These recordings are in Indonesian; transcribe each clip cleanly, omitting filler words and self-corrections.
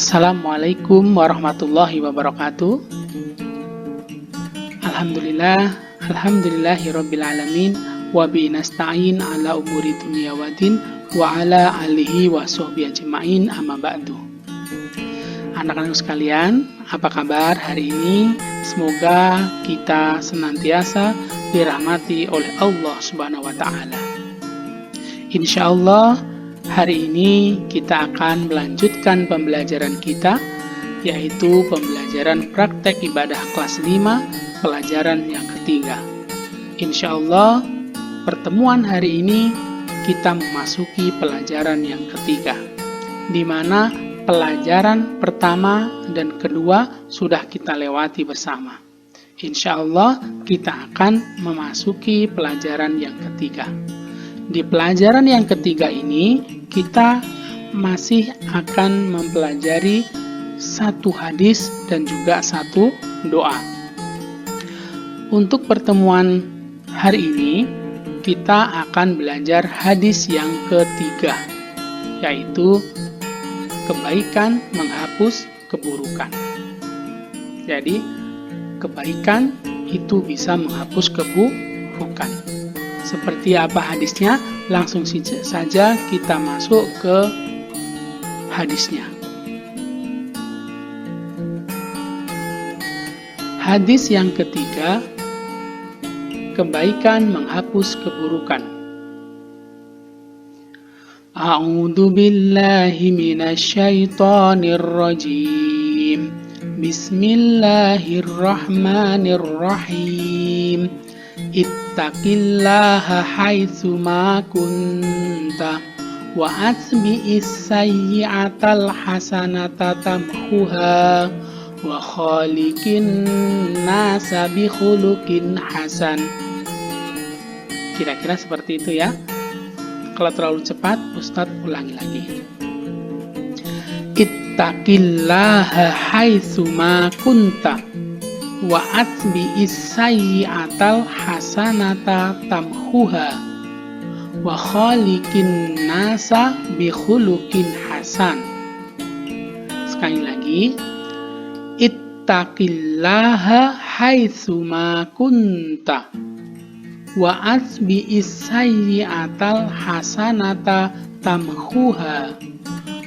Assalamualaikum warahmatullahi wabarakatuh. Alhamdulillahirabbil alamin wa bihi nasta'in ala umuri dunya waddin wa ala alihi wa sahbihi ajmain amma ba'du. Anak-anak sekalian, apa kabar hari ini? Semoga kita senantiasa dirahmati oleh Allah Subhanahu wa taala. Insyaallah hari ini kita akan melanjutkan pembelajaran kita, yaitu pembelajaran praktek ibadah kelas 5, pelajaran yang ketiga. Insya Allah, pertemuan hari ini kita memasuki pelajaran yang ketiga, di mana pelajaran pertama dan kedua sudah kita lewati bersama. Insya Allah, kita akan memasuki pelajaran yang ketiga. Di pelajaran yang ketiga ini, kita masih akan mempelajari satu hadis dan juga satu doa. Untuk pertemuan hari ini, kita akan belajar hadis yang ketiga, yaitu kebaikan menghapus keburukan. Jadi, kebaikan itu bisa menghapus keburukan. Seperti apa hadisnya? Langsung saja kita masuk ke hadisnya. Hadis yang ketiga, kebaikan menghapus keburukan. A'udzu billahi minasyaitonir rajim. Bismillahirrahmanirrahim. Ittaqillaha haitsu ma kunta wa atbi'is sayyi'atal hasanata tamhuha wa khaliqin nasa bi khuluqin hasan. Kira-kira seperti itu ya. Kalau terlalu cepat, Ustadz ulangi lagi. Ittaqillaha haitsu ma kunta wa atbi'is sayyi'atal hasanata tamhuha wa khaliqin nasa bi khuluqin hasan. Sekali lagi, ittaqillaha haitsu ma kunta wa atbi'is sayyi'atal hasanata tamhuha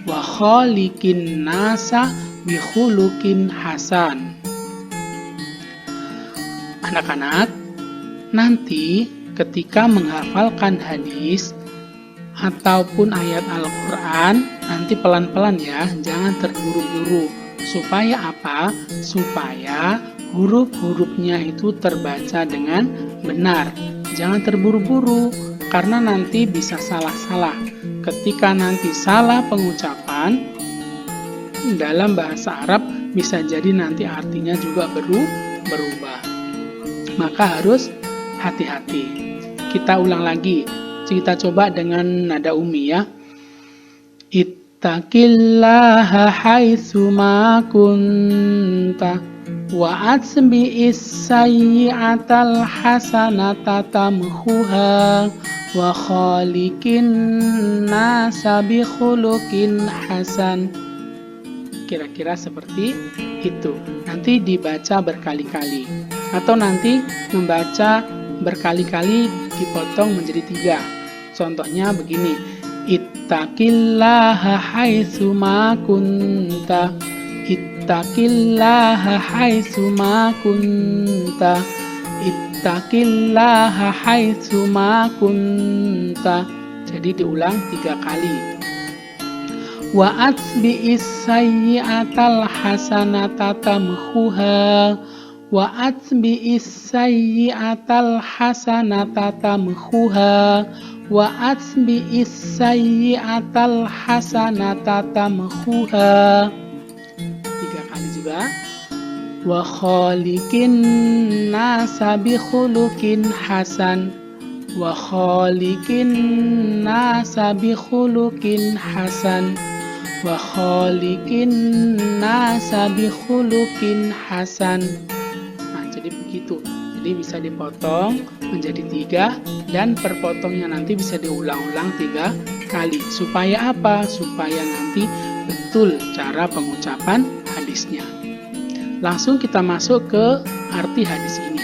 wa khaliqin nasa bi khuluqin hasan. Anak-anak, nanti ketika menghafalkan hadis ataupun ayat Al-Quran, nanti pelan-pelan ya, jangan terburu-buru. Supaya apa? Supaya huruf-hurufnya itu terbaca dengan benar. Jangan terburu-buru, karena nanti bisa salah-salah. Ketika nanti salah pengucapan, dalam bahasa Arab bisa jadi nanti artinya juga berubah. Maka harus hati-hati. Kita ulang lagi. Kita coba dengan nada umi ya. Ittaqillaha haitsu ma kunta wa atbi'is sayyi'atal hasanata tamhuha wa khaliqin nasa bi khuluqin hasan. Kira-kira seperti itu. Nanti dibaca berkali-kali, atau nanti membaca berkali-kali dipotong menjadi 3. Contohnya begini. Ittaqillaha haitsu ma kunta. Ittaqillaha haitsu ma kunta. Ittaqillaha haitsu ma kunta. Jadi diulang 3 kali. Wa atbi'is sayyi'atal hasanata tamhuha wa atbi'is sayyi'atal hasanata tamhuha wa atbi'is sayyi'atal hasanata tamhuha. 3 kali juga. Wa khaliqin nasa bi khuluqin hasan. Wa khaliqin nasa bi khuluqin hasan. Wa khaliqin nasa bi khuluqin hasan. Nah, jadi begitu. Jadi bisa dipotong menjadi 3 dan perpotongnya nanti bisa diulang-ulang 3 kali. Supaya apa? Supaya nanti betul cara pengucapan hadisnya. Langsung kita masuk ke arti hadis ini.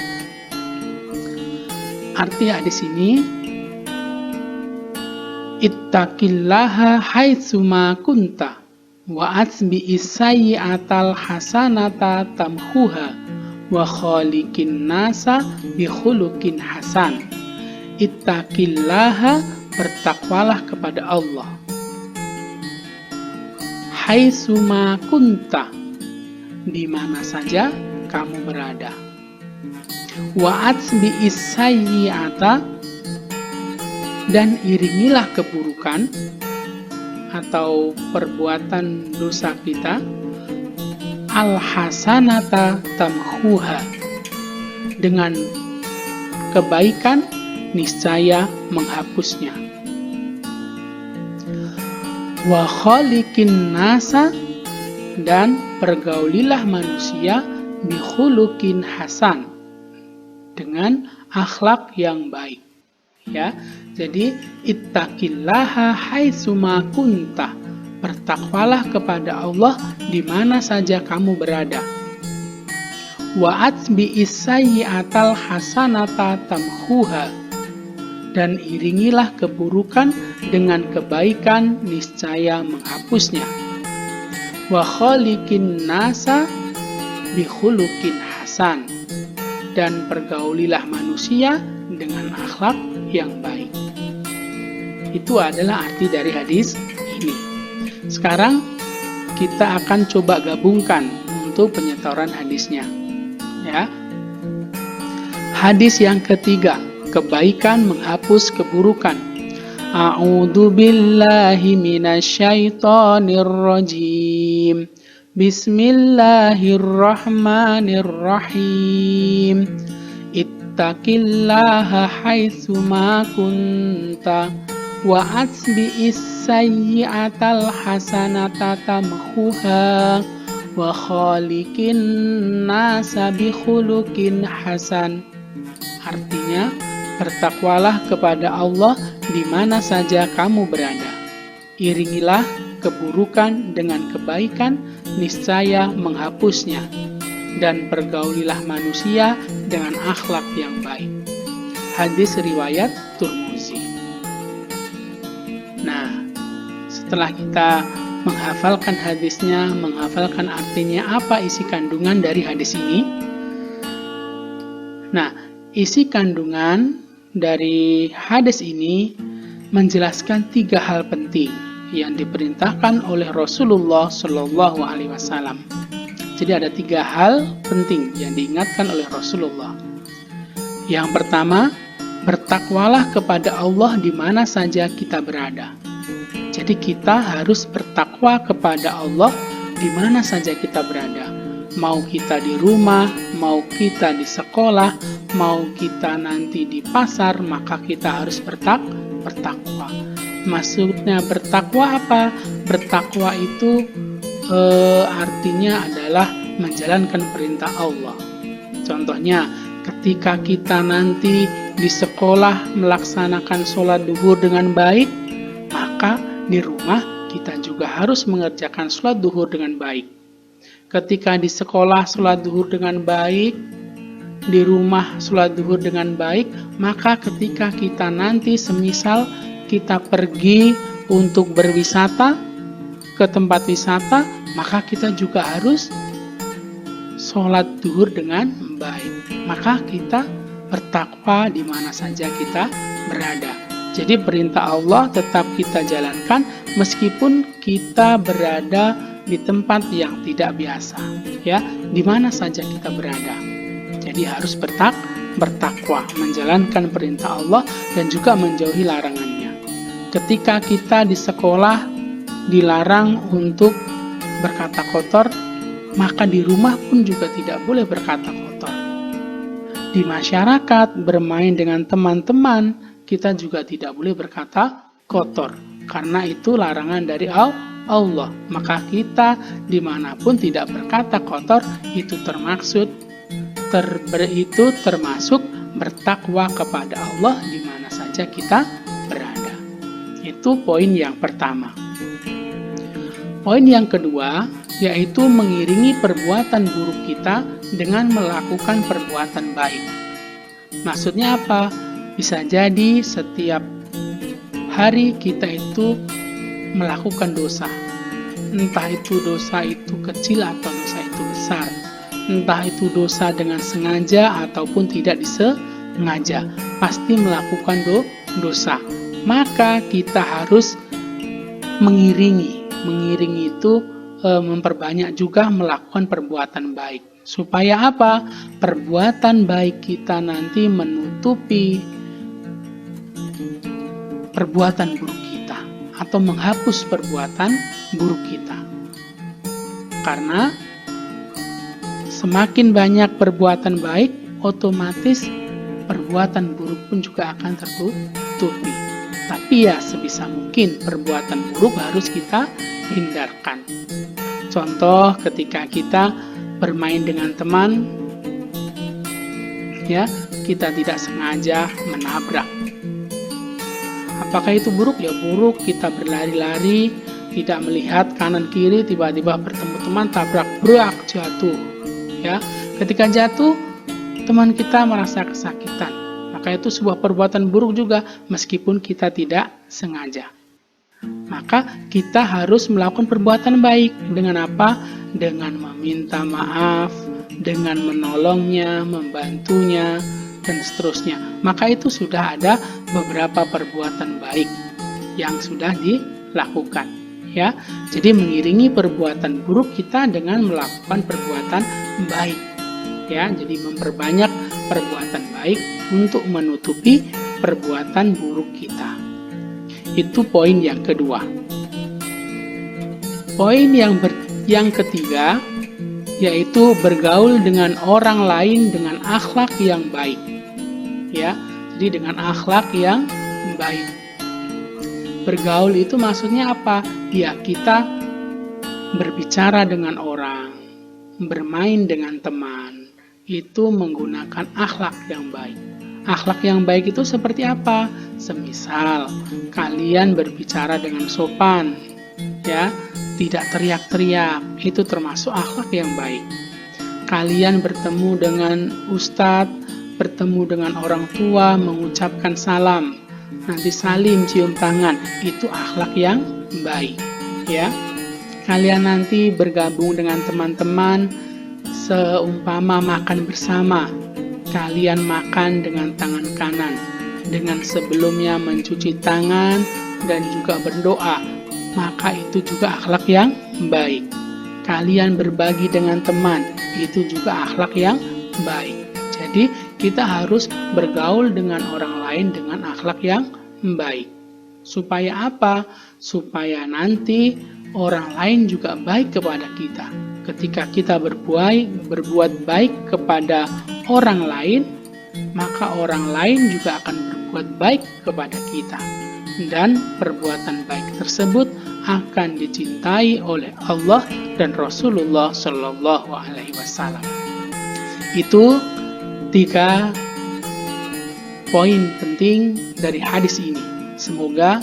Arti hadis ini, ittaqillaha haitsuma kunta wa atsbi'is sayyi'atal hasanata tamhuha wa khaliqin nasa bi khuluqin hasan. Ittaqillaha, bertakwalah kepada Allah. Haitsuma kunta, di mana saja kamu berada. Wa atsbi'is sayyi'ata, dan iringilah keburukan atau perbuatan dosa kita, al-hasanata tamhuha, dengan kebaikan niscaya menghapusnya. Wa khaliqin nasa, dan pergaulilah manusia bi khuluqin hasan, dengan akhlak yang baik. Ya, jadi ittaqillaha haitsuma kunta, bertakwalah kepada Allah di mana saja kamu berada. Wa atbi'is sayyi'atal hasanata tamhuha, dan iringilah keburukan dengan kebaikan niscaya menghapusnya. Wa khaliqin nasa bi khuluqin hasan, dan pergaulilah manusia dengan akhlak yang baik. Itu adalah arti dari hadis ini. Sekarang kita akan coba gabungkan untuk penyetoran hadisnya. Ya. Hadis yang ketiga, kebaikan menghapus keburukan. A'udzu billahi minasyaitonir rajim. Bismillahirrahmanirrahim. Ittaqillaha haitsuma kunta wa atsbi'is sayyi'atal hasanata tamhuha wa khaliqin nasa bi khuluqin hasan. Artinya, bertakwalah kepada Allah di mana saja kamu berada. Iringilah keburukan dengan kebaikan, niscaya menghapusnya. Dan pergaulilah manusia dengan akhlak yang baik. Hadis riwayat Tirmizi. Nah, setelah kita menghafalkan hadisnya, menghafalkan artinya, apa isi kandungan dari hadis ini? Nah, isi kandungan dari hadis ini menjelaskan 3 hal penting yang diperintahkan oleh Rasulullah Shallallahu Alaihi Wasallam. Jadi ada 3 hal penting yang diingatkan oleh Rasulullah. Yang pertama, bertakwalah kepada Allah di mana saja kita berada. Jadi kita harus bertakwa kepada Allah di mana saja kita berada. Mau kita di rumah, mau kita di sekolah, mau kita nanti di pasar, maka kita harus bertakwa. Maksudnya bertakwa apa? Bertakwa itu artinya adalah menjalankan perintah Allah. Contohnya, ketika kita nanti di sekolah melaksanakan sholat duhur dengan baik, maka di rumah kita juga harus mengerjakan sholat duhur dengan baik. Ketika di sekolah sholat duhur dengan baik, di rumah sholat duhur dengan baik, maka ketika kita nanti semisal kita pergi untuk berwisata ke tempat wisata, maka kita juga harus sholat duhur dengan baik. Maka kita bertakwa di mana saja kita berada. Jadi perintah Allah tetap kita jalankan meskipun kita berada di tempat yang tidak biasa, ya, di mana saja kita berada. Jadi harus bertakwa, menjalankan perintah Allah dan juga menjauhi larangannya. Ketika kita di sekolah dilarang untuk berkata kotor, maka di rumah pun juga tidak boleh berkata kotor. Di masyarakat, bermain dengan teman-teman, kita juga tidak boleh berkata kotor, karena itu larangan dari Allah. Maka kita dimanapun tidak berkata kotor, itu termasuk bertakwa kepada Allah di mana saja kita berada. Itu poin yang pertama. Poin yang kedua, yaitu mengiringi perbuatan buruk kita dengan melakukan perbuatan baik. Maksudnya apa? Bisa jadi setiap hari kita itu melakukan dosa. Entah itu dosa itu kecil atau dosa itu besar. Entah itu dosa dengan sengaja ataupun tidak disengaja. Pasti melakukan dosa. Maka kita harus mengiringi itu memperbanyak juga melakukan perbuatan baik. Supaya apa? Perbuatan baik kita nanti menutupi perbuatan buruk kita atau menghapus perbuatan buruk kita. Karena semakin banyak perbuatan baik, otomatis perbuatan buruk pun juga akan tertutupi. Tapi ya sebisa mungkin perbuatan buruk harus kita hindarkan. Contoh ketika kita bermain dengan teman, ya, kita tidak sengaja menabrak. Apakah itu buruk? Ya buruk. Kita berlari-lari, tidak melihat kanan kiri, tiba-tiba bertemu teman, tabrak, brak, jatuh. Ya, ketika jatuh, teman kita merasa kesakitan. Maka itu sebuah perbuatan buruk juga meskipun kita tidak sengaja. Maka kita harus melakukan perbuatan baik. Dengan apa? Dengan meminta maaf, dengan menolongnya, membantunya, dan seterusnya. Maka itu sudah ada beberapa perbuatan baik yang sudah dilakukan. Ya, jadi mengiringi perbuatan buruk kita dengan melakukan perbuatan baik. Ya, jadi memperbanyak perbuatan baik untuk menutupi perbuatan buruk kita. Itu poin yang kedua. Poin yang ketiga, yaitu bergaul dengan orang lain dengan akhlak yang baik. Ya, jadi dengan akhlak yang baik. Bergaul itu maksudnya apa? Ya, kita berbicara dengan orang, bermain dengan teman, itu menggunakan akhlak yang baik. Akhlak yang baik itu seperti apa? Semisal kalian berbicara dengan sopan, ya, tidak teriak-teriak, itu termasuk akhlak yang baik. Kalian bertemu dengan ustadz, bertemu dengan orang tua, mengucapkan salam, nanti salim, cium tangan, itu akhlak yang baik, ya. Kalian nanti bergabung dengan teman-teman, seumpama makan bersama, kalian makan dengan tangan kanan, dengan sebelumnya mencuci tangan dan juga berdoa, maka itu juga akhlak yang baik. Kalian berbagi dengan teman, itu juga akhlak yang baik. Jadi kita harus bergaul dengan orang lain dengan akhlak yang baik. Supaya apa? Supaya nanti orang lain juga baik kepada kita. Ketika kita berbuat baik kepada orang lain, maka orang lain juga akan berbuat baik kepada kita. Dan perbuatan baik tersebut akan dicintai oleh Allah dan Rasulullah Shallallahu Alaihi Wasallam. Itu 3 poin penting dari hadis ini. Semoga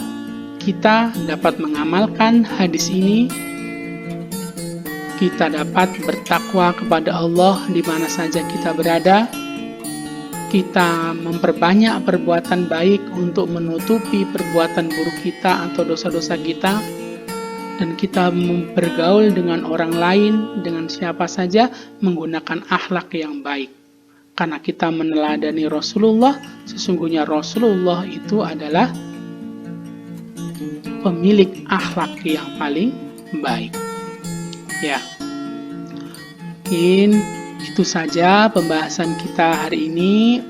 kita dapat mengamalkan hadis ini, kita dapat bertakwa kepada Allah di mana saja kita berada, kita memperbanyak perbuatan baik untuk menutupi perbuatan buruk kita atau dosa-dosa kita, dan kita bergaul dengan orang lain, dengan siapa saja, menggunakan akhlak yang baik. Karena kita meneladani Rasulullah, sesungguhnya Rasulullah itu adalah pemilik akhlak yang paling baik. Ya, mungkin itu saja pembahasan kita hari ini.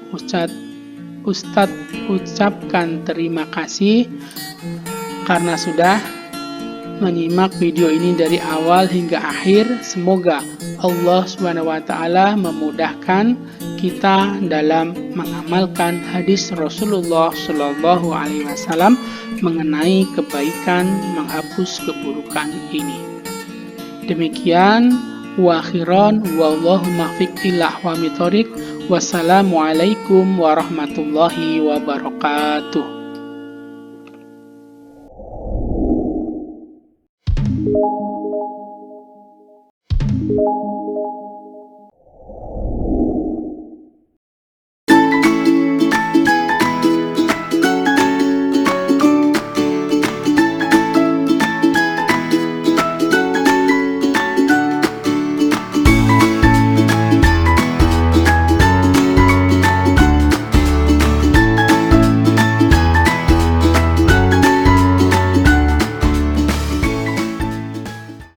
Ustadz ucapkan terima kasih karena sudah menyimak video ini dari awal hingga akhir. Semoga Allah SWT memudahkan kita dalam mengamalkan hadis Rasulullah Shallallahu Alaihi Wasallam mengenai kebaikan menghapus keburukan ini. Demikian, wa akhiran, wallahu muwaffiq ila aqwamit thoriq. Wassalamualaikum warahmatullahi wabarakatuh.